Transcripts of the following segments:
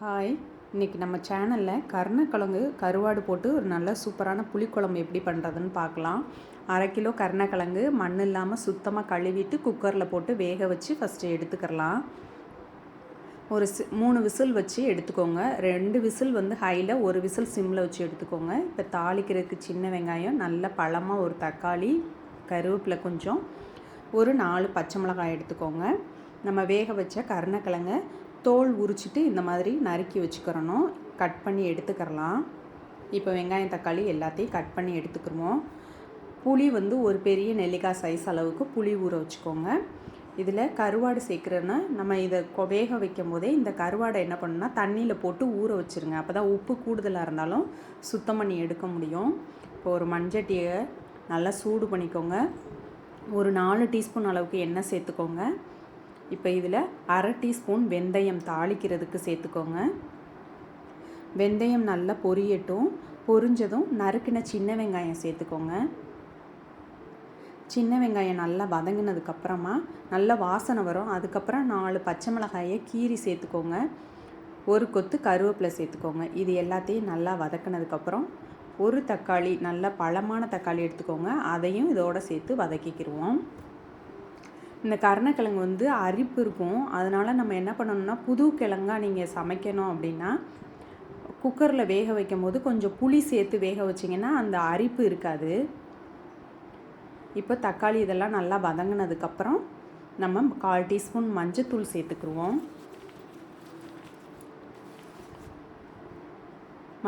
Hi, இன்றைக்கி நம்ம சேனலில் கருணக்கிழங்கு கருவாடு போட்டு ஒரு நல்ல சூப்பரான புளிக்குழம்பு எப்படி பண்ணுறதுன்னு பார்க்கலாம். 1/2 கிலோ கருணக்கிழங்கு மண் இல்லாமல் சுத்தமாக கழுவிட்டு குக்கரில் போட்டு வேக வச்சு ஃபஸ்ட்டு எடுத்துக்கிறலாம். ஒரு 3 விசில் வச்சு எடுத்துக்கோங்க. 2 விசில் ஹையில், 1 விசில் சிம்மில் வச்சு எடுத்துக்கோங்க. இப்போ தாளிக்கிறதுக்கு சின்ன வெங்காயம், நல்ல பழமாக ஒரு தக்காளி, கருவேப்பிலை கொஞ்சம், ஒரு 4 பச்சை மிளகாய் எடுத்துக்கோங்க. நம்ம வேக வச்ச கருணக்கிழங்கை தோல் உரிச்சிட்டு இந்த மாதிரி நறுக்கி வச்சுக்கிறணும். கட் பண்ணி எடுத்துக்கிறலாம். இப்போ வெங்காயம் தக்காளி எல்லாத்தையும் கட் பண்ணி எடுத்துக்கிறோம். புளி ஒரு பெரிய நெல்லிக்காய் சைஸ் அளவுக்கு புளி ஊற வச்சுக்கோங்க. இதில் கருவாடு சேர்க்குறேன்னா நம்ம இதை வேக வைக்கும் போதே இந்த கருவாடை என்ன பண்ணுன்னா தண்ணியில் போட்டு ஊற வச்சுருங்க. அப்போ தான் உப்பு கூடுதலாக இருந்தாலும் சுத்தம் பண்ணி எடுக்க முடியும். இப்போ ஒரு மண்சட்டியை நல்லா சூடு பண்ணிக்கோங்க. ஒரு 4 டீஸ்பூன் அளவுக்கு எண்ணெய் சேர்த்துக்கோங்க. இப்போ இதில் 1/2 டீஸ்பூன் வெந்தயம் தாளிக்கிறதுக்கு சேர்த்துக்கோங்க. வெந்தயம் நல்லா பொரியட்டும். பொரிஞ்சதும் நறுக்கின சின்ன வெங்காயம் சேர்த்துக்கோங்க. சின்ன வெங்காயம் நல்லா வதங்கினதுக்கப்புறமா நல்ல வாசனை வரும். அதுக்கப்புறம் 4 பச்சை மிளகாயை கீரி சேர்த்துக்கோங்க. ஒரு கொத்து கருவேப்பிலை சேர்த்துக்கோங்க. இது எல்லாத்தையும் நல்லா வதக்கினதுக்கப்புறம் ஒரு தக்காளி, நல்ல பழமான தக்காளி எடுத்துக்கோங்க. அதையும் இதோடு சேர்த்து வதக்கிக்கிடுவோம். இந்த கருணக்கிழங்கு அரிப்பு இருக்கும். அதனால் நம்ம என்ன பண்ணணும்னா, புது கிழங்கா நீங்கள் சமைக்கணும் அப்படின்னா குக்கரில் வேக வைக்கும் போது கொஞ்சம் புளி சேர்த்து வேக வச்சிங்கன்னா அந்த அரிப்பு இருக்காது. இப்போ தக்காளி இதெல்லாம் நல்லா வதங்கினதுக்கப்புறம் நம்ம 1/4 டீஸ்பூன் மஞ்சத்தூள் சேர்த்துக்குருவோம்.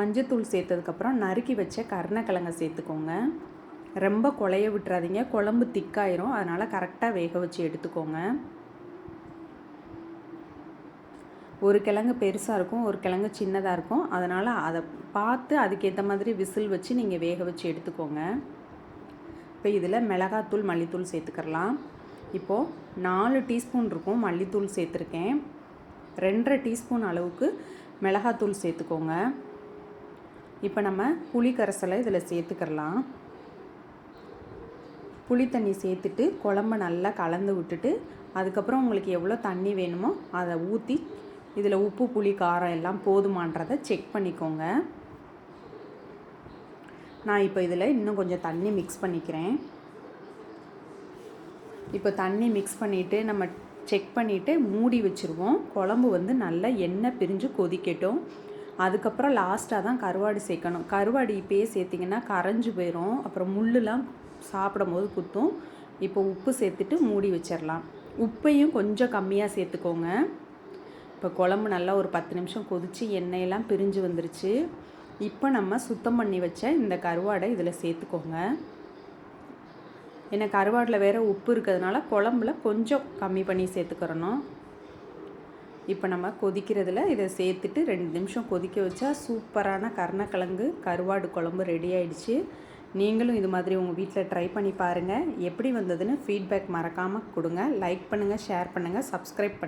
மஞ்சத்தூள் சேர்த்ததுக்கப்புறம் நறுக்கி வச்ச கருணக்கிழங்கை சேர்த்துக்கோங்க. ரொம்ப குழைய விட்டுறாதீங்க, குழம்பு திக்காயிரும். அதனால் கரெக்டாக வேக வச்சு எடுத்துக்கோங்க. ஒரு கிழங்கு பெருசாக இருக்கும், ஒரு கிழங்கு சின்னதாக இருக்கும். அதனால் அதை பார்த்து அதுக்கேற்ற மாதிரி விசில் வச்சு நீங்கள் வேக வச்சு எடுத்துக்கோங்க. இப்போ இதில் மிளகாத்தூள், மல்லித்தூள் சேர்த்துக்கிறலாம். இப்போது 4 டீஸ்பூன் இருக்கும் மல்லித்தூள் சேர்த்துருக்கேன். 2.5 டீஸ்பூன் அளவுக்கு மிளகாத்தூள் சேர்த்துக்கோங்க. இப்போ நம்ம புளி கரைசலை இதில் சேர்த்துக்கிறலாம். புளி தண்ணி சேர்த்துட்டு குழம்ப நல்லா கலந்து விட்டுட்டு அதுக்கப்புறம் உங்களுக்கு எவ்வளோ தண்ணி வேணுமோ அதை ஊற்றி இதில் உப்பு, புளி, காரம் எல்லாம் போதுமான்றதை செக் பண்ணிக்கோங்க. நான் இப்போ இதில் இன்னும் கொஞ்சம் தண்ணி மிக்ஸ் பண்ணிக்கிறேன். இப்போ தண்ணி மிக்ஸ் பண்ணிவிட்டு நம்ம செக் பண்ணிவிட்டு மூடி வச்சுருவோம். குழம்பு நல்லா எண்ணெய் பிரிஞ்சு கொதிக்கட்டும். அதுக்கப்புறம் லாஸ்ட்டாக தான் கருவாடு சேர்க்கணும். கருவாடு இப்போயே சேர்த்திங்கன்னா கரைஞ்சி போயிடும், அப்புறம் முள்ளுலாம் சாப்பிடும்போது குத்தும். இப்போ உப்பு சேர்த்துட்டு மூடி வச்சிடலாம். உப்பையும் கொஞ்சம் கம்மியாக சேர்த்துக்கோங்க. இப்போ குழம்பு நல்லா ஒரு 10 நிமிஷம் கொதித்து எண்ணெயெல்லாம் பிரிஞ்சு வந்துருச்சு. இப்போ நம்ம சுத்தம் பண்ணி வச்ச இந்த கருவாடை இதில் சேர்த்துக்கோங்க. ஏன்னா கருவாடில் வேறு உப்பு இருக்கிறதுனால குழம்புல கொஞ்சம் கம்மி பண்ணி சேர்த்துக்கிறணும். இப்போ நம்ம கொதிக்கிறதுல இதை சேர்த்துட்டு 2 நிமிஷம் கொதிக்க வச்சா சூப்பரான கருணக்கிழங்கு கருவாடு குழம்பு ரெடி ஆகிடுச்சு. நீங்களும் இது மாதிரி உங்கள் வீட்டில் ட்ரை பண்ணி பாருங்கள். எப்படி வந்ததுன்னு ஃபீட்பேக் மறக்காமல் கொடுங்க. லைக் பண்ணுங்கள், ஷேர் பண்ணுங்கள், சப்ஸ்கிரைப் பண்ணுங்கள்.